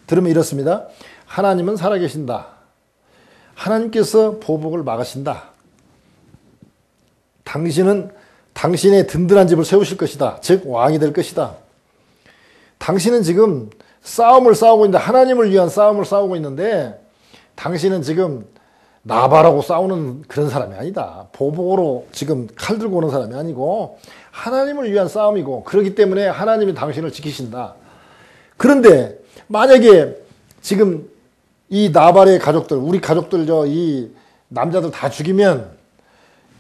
들으면 이렇습니다. 하나님은 살아계신다. 하나님께서 보복을 막으신다. 당신은 당신의 든든한 집을 세우실 것이다. 즉 왕이 될 것이다. 당신은 지금 싸움을 싸우고 있는데, 하나님을 위한 싸움을 싸우고 있는데, 당신은 지금 나발하고 싸우는 그런 사람이 아니다. 보복으로 지금 칼 들고 오는 사람이 아니고 하나님을 위한 싸움이고, 그렇기 때문에 하나님이 당신을 지키신다. 그런데 만약에 지금 이 나발의 가족들, 우리 가족들, 이 남자들 다 죽이면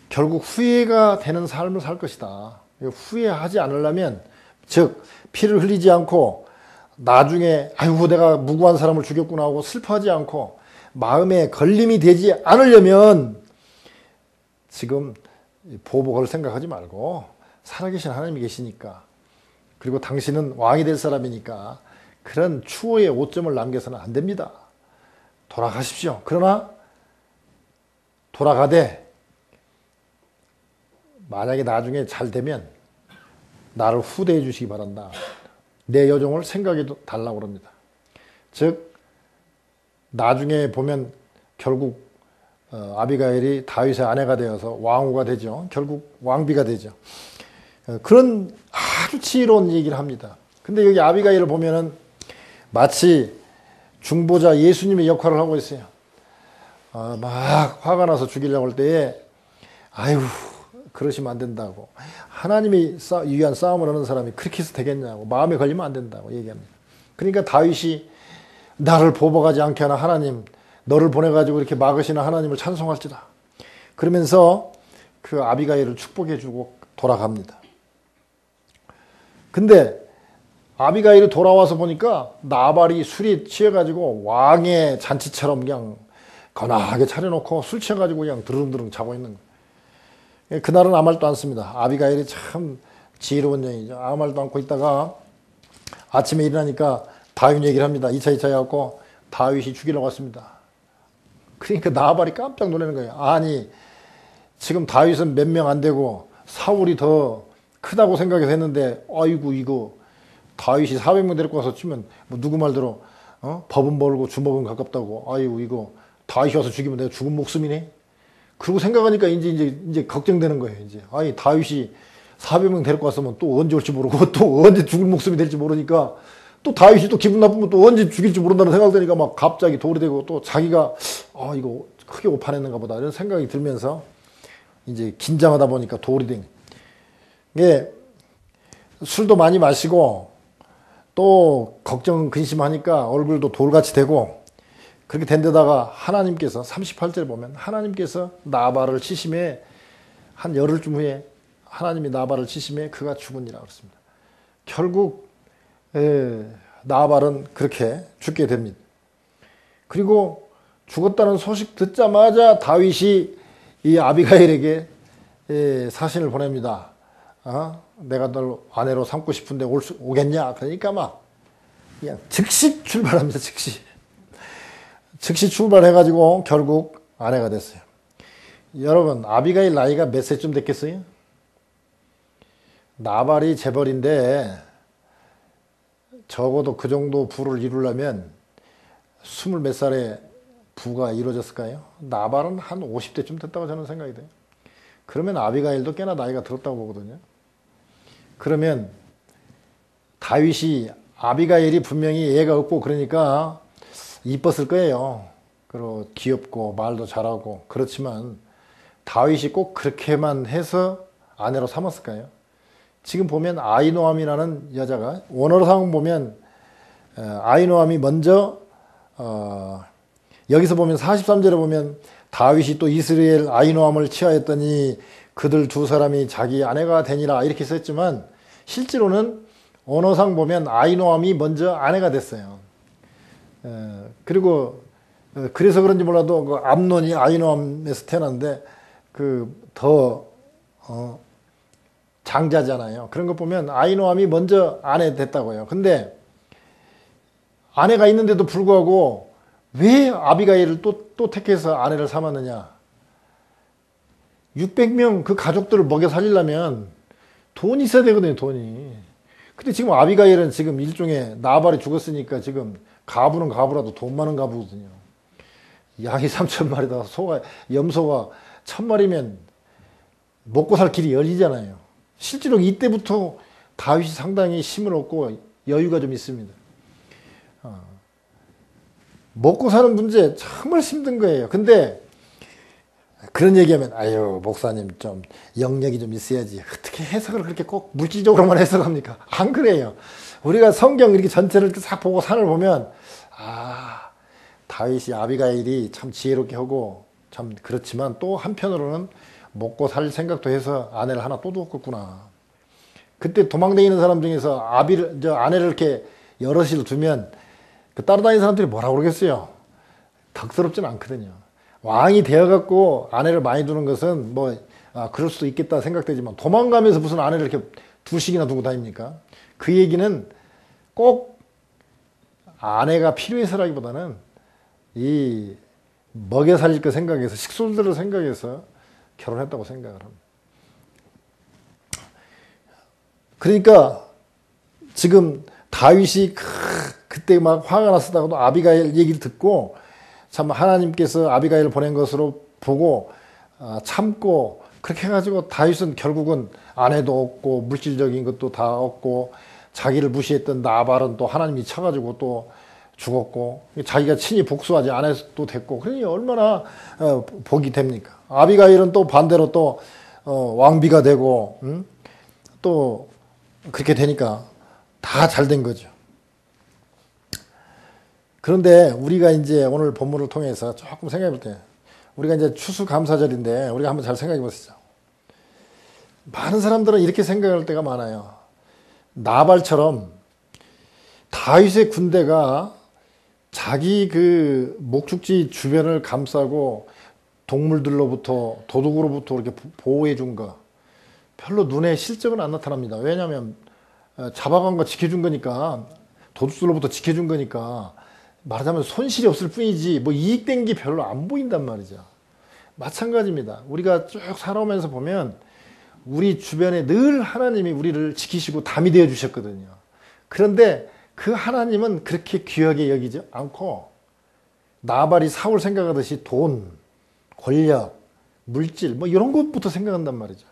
결국 후회가 되는 삶을 살 것이다. 후회하지 않으려면, 즉 피를 흘리지 않고 나중에 아이고 내가 무고한 사람을 죽였구나 하고 슬퍼하지 않고 마음에 걸림이 되지 않으려면 지금 보복을 생각하지 말고 살아계신 하나님이 계시니까, 그리고 당신은 왕이 될 사람이니까 그런 추호의 오점을 남겨서는 안 됩니다. 돌아가십시오. 그러나 돌아가되 만약에 나중에 잘 되면 나를 후대해 주시기 바란다. 내 여종을 생각해 달라고 그럽니다. 즉 나중에 보면 결국 아비가일이 다윗의 아내가 되어서 왕후가 되죠. 결국 왕비가 되죠. 그런 아주 지혜로운 얘기를 합니다. 근데 여기 아비가일을 보면은 마치 중보자 예수님의 역할을 하고 있어요. 막 화가 나서 죽이려고 할 때에 아이고 그러시면 안 된다고, 하나님이 위한 싸움을 하는 사람이 그렇게 해서 되겠냐고, 마음에 걸리면 안 된다고 얘기합니다. 그러니까 다윗이 나를 보복하지 않게 하나 하나님, 너를 보내가지고 이렇게 막으시는 하나님을 찬송할지다. 그러면서 그 아비가일을 축복해주고 돌아갑니다. 근데 아비가일이 돌아와서 보니까 나발이 술이 취해가지고 왕의 잔치처럼 그냥 거나하게 차려놓고 술 취해가지고 그냥 드릉드릉 자고 있는 거예요. 그날은 아무 말도 않습니다. 아비가일이 참 지혜로운 여인이죠. 아무 말도 않고 있다가 아침에 일어나니까 다윗 얘기를 합니다. 2차 해갖고 다윗이 죽이려고 왔습니다. 그러니까 나발이 깜짝 놀라는 거예요. 아니 지금 다윗은 몇 명 안 되고 사울이 더 크다고 생각해서 했는데, 아이고 이거 다윗이 400명 데리고 와서 치면 뭐 누구 말대로 법은 벌고 주먹은 가깝다고, 아이고 이거 다윗이 와서 죽이면 내가 죽은 목숨이네. 그러고 생각하니까 이제 걱정되는 거예요. 이제 아니 다윗이 400명 데리고 왔으면 또 언제 올지 모르고 또 언제 죽을 목숨이 될지 모르니까, 또 다윗이 또 기분 나쁘면 또 언제 죽일지 모른다는 생각되니까 막 갑자기 돌이 되고, 또 자기가 이거 크게 오판했는가 보다 이런 생각이 들면서 이제 긴장하다 보니까 돌이 된. 이게 술도 많이 마시고 또 걱정 근심하니까 얼굴도 돌같이 되고, 그렇게 된 데다가 하나님께서 38절에 보면 하나님께서 나발을 치심에 한 열흘쯤 후에 하나님이 나발을 치심에 그가 죽으니라 그랬습니다. 결국 나발은 그렇게 죽게 됩니다. 그리고 죽었다는 소식 듣자마자 다윗이 이 아비가일에게 사신을 보냅니다. 내가 널 아내로 삼고 싶은데 오겠냐? 그러니까 막 그냥 즉시 출발합니다. 즉시 출발해가지고 결국 아내가 됐어요. 여러분 아비가일 나이가 몇 세쯤 됐겠어요? 나발이 재벌인데 적어도 그 정도 부를 이루려면 20 몇 살에 부가 이루어졌을까요? 나발은 한 50대쯤 됐다고 저는 생각이 돼요. 그러면 아비가일도 꽤나 나이가 들었다고 보거든요. 그러면 다윗이, 아비가일이 분명히 애가 없고 그러니까 이뻤을 거예요. 그리고 귀엽고 말도 잘하고. 그렇지만 다윗이 꼭 그렇게만 해서 아내로 삼았을까요? 지금 보면 아히노암이라는 여자가, 원어상 보면 아히노암이 먼저 여기서 보면 43절에 보면 다윗이 또 이스라엘 아히노암을 취하였더니 그들 두 사람이 자기 아내가 되니라 이렇게 썼지만, 실제로는 언어상 보면 아히노암이 먼저 아내가 됐어요. 그리고 그래서 그런지 몰라도 그 암논이 아히노암에서 태어났는데 더 장자잖아요. 그런 거 보면 아히노암이 먼저 아내 됐다고 해요. 근데 아내가 있는데도 불구하고 왜 아비가일을 또 택해서 아내를 삼았느냐? 600명 그 가족들을 먹여 살리려면 돈이 있어야 되거든요, 돈이. 근데 지금 아비가일은 지금 일종의 나발이 죽었으니까 지금 가부는 가부라도 돈 많은 가부거든요. 양이 3,000마리다 소가 염소가 1,000마리면 먹고 살 길이 열리잖아요. 실제로 이때부터 다윗이 상당히 힘을 얻고 여유가 좀 있습니다. 먹고 사는 문제 정말 힘든 거예요. 근데 그런 얘기하면 아유 목사님 좀 영역이 좀 있어야지 어떻게 해석을 그렇게 꼭 물질적으로만 해석합니까? 안 그래요. 우리가 성경 이렇게 전체를 싹 보고 산을 보면 아 다윗이 아비가일이 참 지혜롭게 하고 참 그렇지만 또 한편으로는 먹고 살 생각도 해서 아내를 하나 또 두었겠구나. 그때 도망다니는 사람 중에서 아내를 이렇게 여럿이 두면 그 따라다니는 사람들이 뭐라고 그러겠어요? 덕스럽지는 않거든요. 왕이 되어갖고 아내를 많이 두는 것은 뭐 그럴 수도 있겠다 생각되지만 도망가면서 무슨 아내를 이렇게 둘씩이나 두고 다닙니까? 그 얘기는 꼭 아내가 필요해서라기보다는 이 먹여 살릴 거 생각해서 식솔들을 생각해서 결혼했다고 생각을 합니다. 그러니까 지금 다윗이 그때 막 화가 났었다고도 아비가일 얘기를 듣고 참 하나님께서 아비가일을 보낸 것으로 보고 참고 그렇게 해가지고 다윗은 결국은 아내도 얻고 물질적인 것도 다 얻고 자기를 무시했던 나발은 또 하나님이 쳐가지고 또 죽었고 자기가 친히 복수하지 아내도 됐고 그러니 얼마나 복이 됩니까? 아비가일은 또 반대로 또 왕비가 되고 또 그렇게 되니까 다 잘 된 거죠. 그런데 우리가 이제 오늘 본문을 통해서 조금 생각해 볼 때, 우리가 이제 추수감사절인데, 우리가 한번 잘 생각해 보시죠. 많은 사람들은 이렇게 생각할 때가 많아요. 나발처럼 다윗의 군대가 자기 그 목축지 주변을 감싸고 동물들로부터, 도둑으로부터 이렇게 보호해 준 거, 별로 눈에 실적은 안 나타납니다. 왜냐하면 잡아간 거 지켜준 거니까, 도둑들로부터 지켜준 거니까, 말하자면 손실이 없을 뿐이지 뭐 이익된 게 별로 안 보인단 말이죠. 마찬가지입니다. 우리가 쭉 살아오면서 보면 우리 주변에 늘 하나님이 우리를 지키시고 담이 되어 주셨거든요. 그런데 그 하나님은 그렇게 귀하게 여기지 않고 나발이 사울 생각하듯이 돈, 권력, 물질 뭐 이런 것부터 생각한단 말이죠.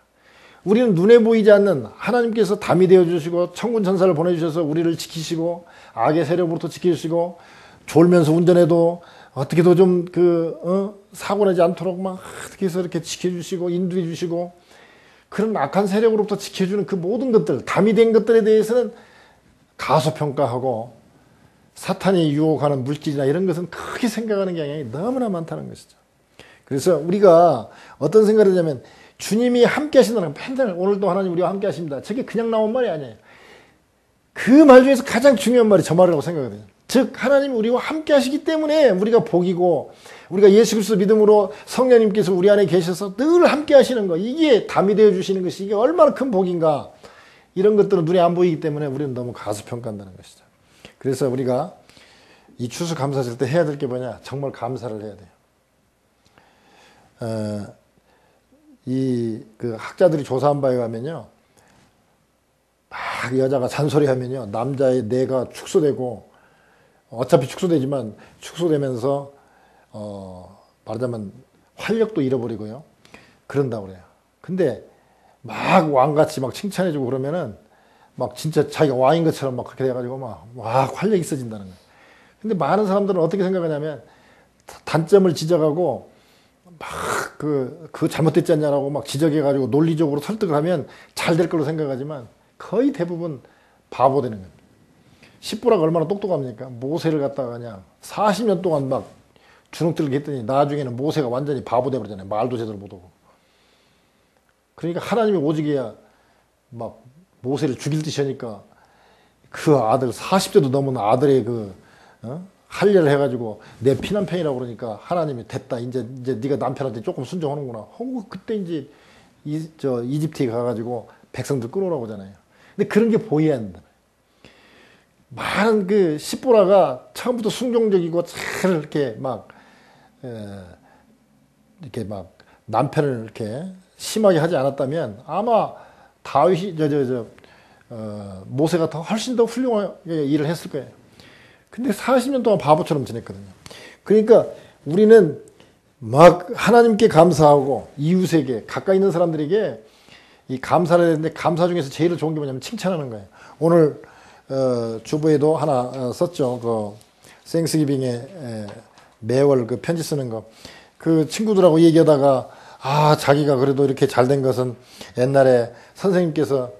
우리는 눈에 보이지 않는 하나님께서 담이 되어 주시고 천군 천사를 보내주셔서 우리를 지키시고 악의 세력으로부터 지키시고 졸면서 운전해도 어떻게도 좀 사고 나지 않도록 막 어떻게 해서 이렇게 지켜주시고 인도해 주시고 그런 악한 세력으로부터 지켜주는 그 모든 것들, 담이 된 것들에 대해서는 가소평가하고 사탄이 유혹하는 물질이나 이런 것은 크게 생각하는 경향이 너무나 많다는 것이죠. 그래서 우리가 어떤 생각을 하냐면 주님이 함께 하신다는 맨날 오늘도 하나님 우리와 함께 하십니다. 저게 그냥 나온 말이 아니에요. 그 말 중에서 가장 중요한 말이 저 말이라고 생각하거든요. 즉 하나님이 우리와 함께 하시기 때문에 우리가 복이고 우리가 예수 그리스도 믿음으로 성령님께서 우리 안에 계셔서 늘 함께 하시는 거 이게 담이 되어 주시는 것이 이게 얼마나 큰 복인가 이런 것들은 눈에 안 보이기 때문에 우리는 너무 가소평가한다는 것이죠. 그래서 우리가 이 추수감사절 때 해야 될 게 뭐냐 정말 감사를 해야 돼요. 그 학자들이 조사한 바에 의하면요 막 여자가 잔소리하면요 남자의 뇌가 축소되고 어차피 축소되지만 축소되면서 말하자면 활력도 잃어버리고요. 그런다고 그래요. 근데 막 왕같이 막 칭찬해주고 그러면은 막 진짜 자기가 왕인 것처럼 막 그렇게 돼가지고 막 활력이 있어진다는 거예요. 근데 많은 사람들은 어떻게 생각하냐면 단점을 지적하고 막 그거 잘못됐지 않냐라고 막 지적해가지고 논리적으로 설득을 하면 잘 될 걸로 생각하지만 거의 대부분 바보 되는 겁니다. 십부라가 얼마나 똑똑합니까? 모세를 갖다가 그냥 40년 동안 막 주눅들게 했더니 나중에는 모세가 완전히 바보 돼버리잖아요. 말도 제대로 못하고. 그러니까 하나님이 오직이야 막 모세를 죽일 듯이 하니까 그 아들 40대도 넘은 아들의 할례를 해가지고 내 피난편이라고 그러니까 하나님이 됐다. 이제 네가 남편한테 조금 순종하는구나. 하고 그때 이제 이집트에 가가지고 백성들 끌어오라고 하잖아요. 근데 그런 게 보여야 한다. 많은 그 십보라가 처음부터 순종적이고 잘 이렇게 막 남편을 이렇게 심하게 하지 않았다면 아마 다윗이 모세가 훨씬 더 훌륭하게 일을 했을 거예요. 근데 40년 동안 바보처럼 지냈거든요. 그러니까 우리는 막 하나님께 감사하고 이웃에게 가까이 있는 사람들에게 이 감사를 했는데 감사 중에서 제일 좋은 게 뭐냐면 칭찬하는 거예요. 오늘 주보에도 하나 썼죠. 그 생스기빙에 매월 그 편지 쓰는 거. 그 친구들하고 얘기하다가 자기가 그래도 이렇게 잘 된 것은 옛날에 선생님께서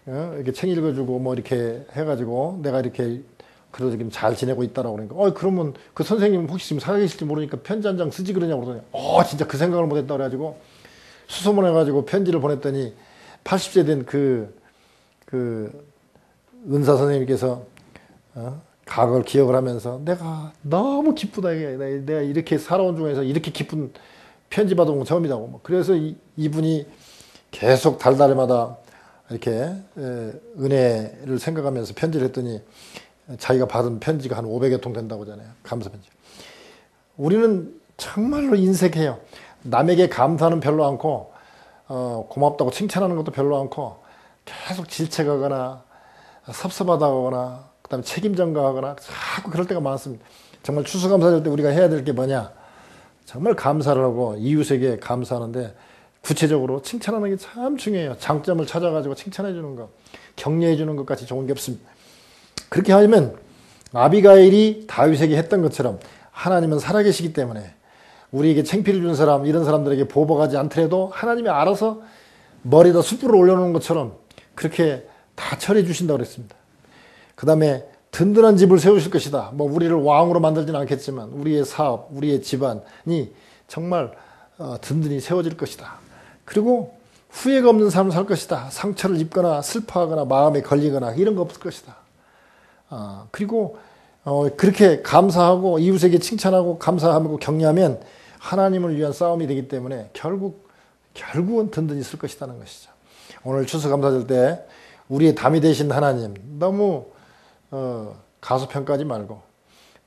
이렇게 책 읽어주고 뭐 이렇게 해가지고 내가 이렇게 그래도 지금 잘 지내고 있다라고 그러니까 그러면 그 선생님 혹시 지금 살아계실지 모르니까 편지 한 장 쓰지 그러냐고 그러더니 진짜 그 생각을 못했다 그래가지고 수소문해가지고 편지를 보냈더니 80세 된 그 은사 선생님께서 과거를 기억을 하면서 내가 너무 기쁘다. 내가 이렇게 살아온 중에서 이렇게 기쁜 편지 받아온 건 처음이라고. 그래서 이분이 계속 달달마다 이렇게 은혜를 생각하면서 편지를 했더니 자기가 받은 편지가 한 500여 통 된다고 하잖아요. 감사 편지. 우리는 정말로 인색해요. 남에게 감사는 별로 않고 고맙다고 칭찬하는 것도 별로 않고 계속 질책하거나 섭섭하다거나 그다음에 책임전가하거나 자꾸 그럴 때가 많습니다. 정말 추수감사절 때 우리가 해야 될 게 뭐냐? 정말 감사를 하고 이웃에게 감사하는데 구체적으로 칭찬하는 게 참 중요해요. 장점을 찾아가지고 칭찬해 주는 것, 격려해 주는 것 같이 좋은 게 없습니다. 그렇게 하면 아비가일이 다윗에게 했던 것처럼 하나님은 살아계시기 때문에 우리에게 창피를 주는 사람, 이런 사람들에게 보복하지 않더라도 하나님이 알아서 머리에다 숯불을 올려놓은 것처럼 그렇게 다 처리해 주신다고 그랬습니다. 그 다음에 든든한 집을 세우실 것이다. 뭐 우리를 왕으로 만들지는 않겠지만 우리의 사업, 우리의 집안이 정말 든든히 세워질 것이다. 그리고 후회가 없는 삶을 살 것이다. 상처를 입거나 슬퍼하거나 마음에 걸리거나 이런 거 없을 것이다. 그리고 그렇게 감사하고 이웃에게 칭찬하고 감사하고 격려하면 하나님을 위한 싸움이 되기 때문에 결국은 든든히 쓸 것이라는 것이죠. 오늘 추수감사절 때 우리의 담이 되신 하나님 너무 가소평가하지 말고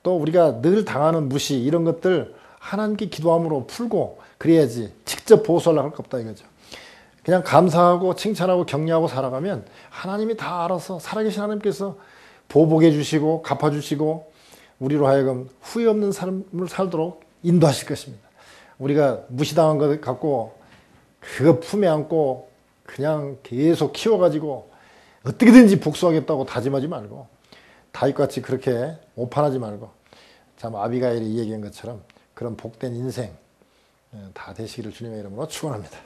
또 우리가 늘 당하는 무시 이런 것들 하나님께 기도함으로 풀고 그래야지 직접 보수하려고 할 거 없다 이거죠. 그냥 감사하고 칭찬하고 격려하고 살아가면 하나님이 다 알아서 살아계신 하나님께서 보복해 주시고 갚아주시고 우리로 하여금 후회 없는 삶을 살도록 인도하실 것입니다. 우리가 무시당한 것 갖고 그거 품에 안고 그냥 계속 키워가지고 어떻게든지 복수하겠다고 다짐하지 말고 다윗같이 그렇게 오판하지 말고 참 아비가일이 얘기한 것처럼 그런 복된 인생 다 되시기를 주님의 이름으로 축원합니다.